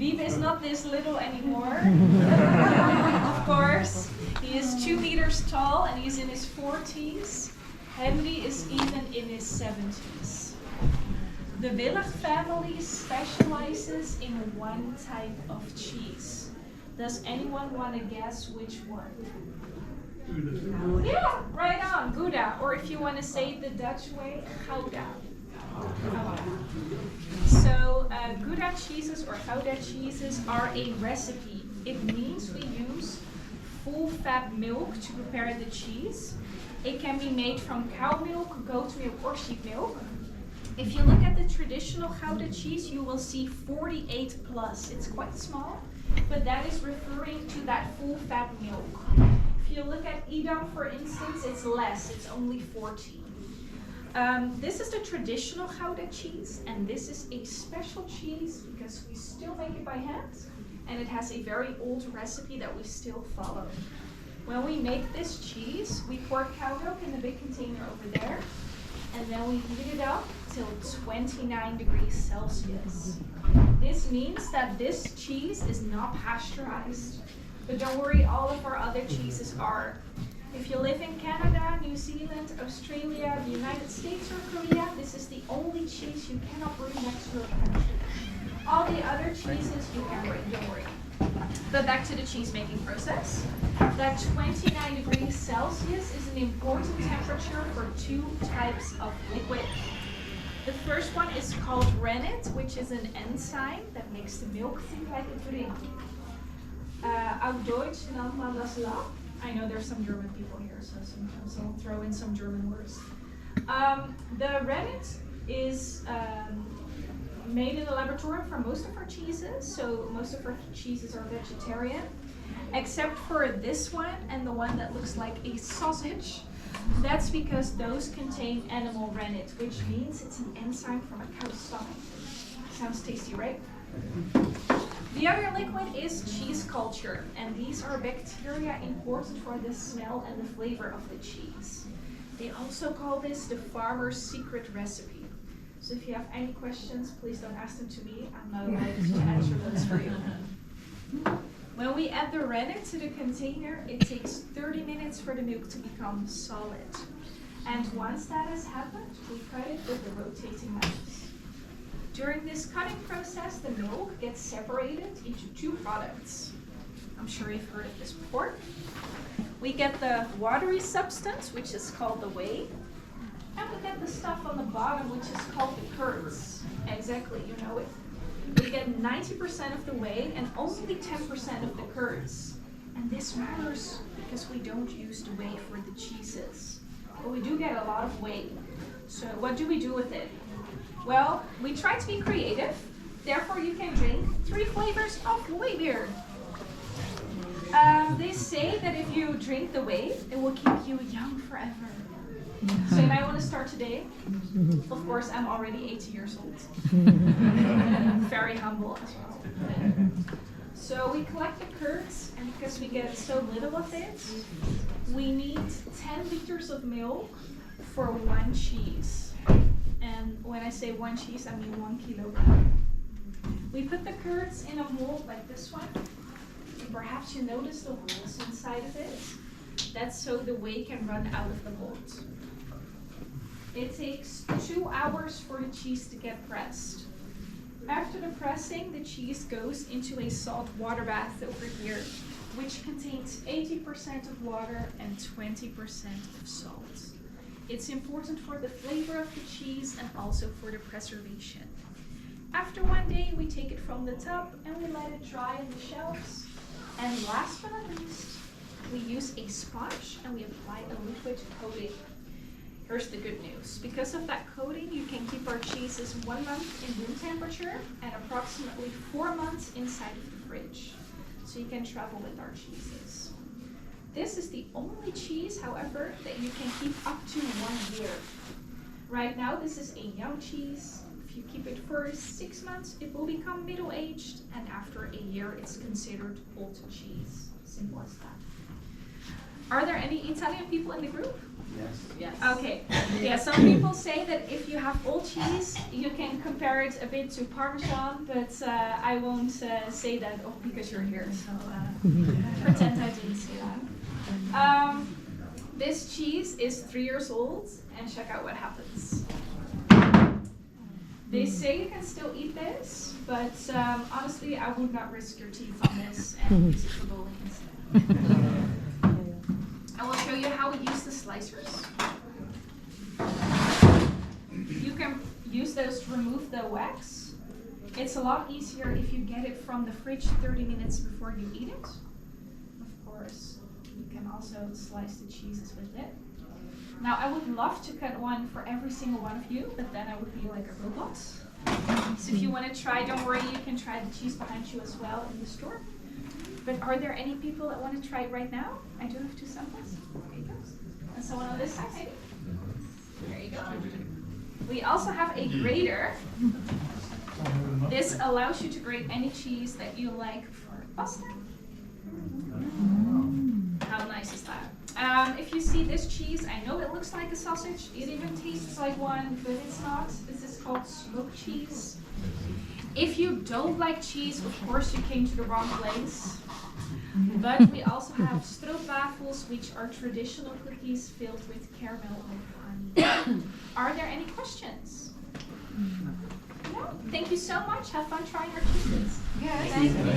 Wiebe is not this little anymore. Of course, he is 2 meters tall and he's in his 40s. Henry is even in his 70s. The Willig family specializes in one type of cheese. Does anyone want to guess which one? Yeah, right on, Gouda. Or if you want to say it the Dutch way, Gouda. So Gouda cheeses or Gouda cheeses are a recipe. It means we use full fat milk to prepare the cheese. It can be made from cow milk, goat milk, or sheep milk. If you look at the traditional Gouda cheese, you will see 48 plus. It's quite small, but that is referring to that full fat milk. If you look at Edam, for instance, it's less. It's only 14. This is the traditional Gouda cheese, and this is a special cheese because we still make it by hand, and it has a very old recipe that we still follow. When we make this cheese, we pour cow milk in the big container over there, and then we heat it up till 29 degrees Celsius. This means that this cheese is not pasteurized, but don't worry, all of our other cheeses are. If you live in Canada, New Zealand, Australia, the United States, or Korea, this is the only cheese you cannot bring next to a country. All the other cheeses you can bring, don't worry. But back to the cheese making process. That 29 degrees Celsius is an important temperature for 2 types of liquid. The first one is called rennet, which is an enzyme that makes the milk think like a drink. Auf Deutsch nennt man das Lab. I know there's some German people here, so sometimes I'll throw in some German words. The rennet is made in the laboratory for most of our cheeses, so most of our cheeses are vegetarian, except for this one and the one that looks like a sausage. That's because those contain animal rennet, which means it's an enzyme from a cow's stomach. Sounds tasty, right? The other liquid is cheese culture, and these are bacteria important for the smell and the flavor of the cheese. They also call this the farmer's secret recipe. So if you have any questions, please don't ask them to me. I'm not allowed to answer those for you. When we add the rennet to the container, it takes 30 minutes for the milk to become solid. And once that has happened, we cut it with the rotating knives. During this cutting process, the milk gets separated into 2 products. I'm sure you've heard of this before. We get the watery substance, which is called the whey, and we get the stuff on the bottom, which is called the curds. Exactly, you know it. We get 90% of the whey and only 10% of the curds. And this matters because we don't use the whey for the cheeses. But we do get a lot of whey. So what do we do with it? Well, we try to be creative. Therefore, you can drink 3 flavors of whey beer. They say that if you drink the whey, it will keep you young forever. So you might want to start today. Of course, I'm already 80 years old. Very humble as well. So we collect the curds, and because we get so little of it, we need 10 liters of milk for 1 cheese. And when I say 1 cheese, I mean 1 kilogram. We put the curds in a mold like this one. And perhaps you notice the holes inside of it. That's so the whey can run out of the mold. It takes 2 hours for the cheese to get pressed. After the pressing, the cheese goes into a salt water bath over here, which contains 80% of water and 20% of salt. It's important for the flavor of the cheese and also for the preservation. After 1 day, we take it from the tub and we let it dry on the shelves. And last but not least, we use a sponge and we apply a liquid coating. Here's the good news. Because of that coating, you can keep our cheeses 1 month in room temperature and approximately 4 months inside of the fridge. So you can travel with our cheeses. This is the only cheese, however, that you can keep up to 1 year. Right now, this is a young cheese. If you keep it for 6 months, it will become middle-aged, and after a year, it's considered old cheese. Simple as that. Are there any Italian people in the group? Yes. Okay. Yeah, some people say that if you have old cheese, you can compare it a bit to Parmesan, but I won't say that because you're here, so pretend I didn't say that. This cheese is 3 years old, and check out what happens. They say you can still eat this, but honestly, I would not risk your teeth on this and use it for bowling instead. I will show you how we use the slicers. You can use those to remove the wax. It's a lot easier if you get it from the fridge 30 minutes before you eat it. Of course, you can also slice the cheeses with it. Now, I would love to cut one for every single one of you, but then I would be like a robot. So if you want to try, don't worry, you can try the cheese behind you as well in the store. But are there any people that want to try it right now? I do have 2 samples. There you go. And someone on this side, maybe? There you go. We also have a grater. This allows you to grate any cheese that you like for pasta. How nice is that? If you see this cheese, I know it looks like a sausage. It even tastes like one, but it's not. This is called smoked cheese. If you don't like cheese, of course you came to the wrong place. But we also have stroopwafels, which are traditional cookies filled with caramel or honey. Are there any questions? No? Thank you so much. Have fun trying our cheeses. Yes. Thank you.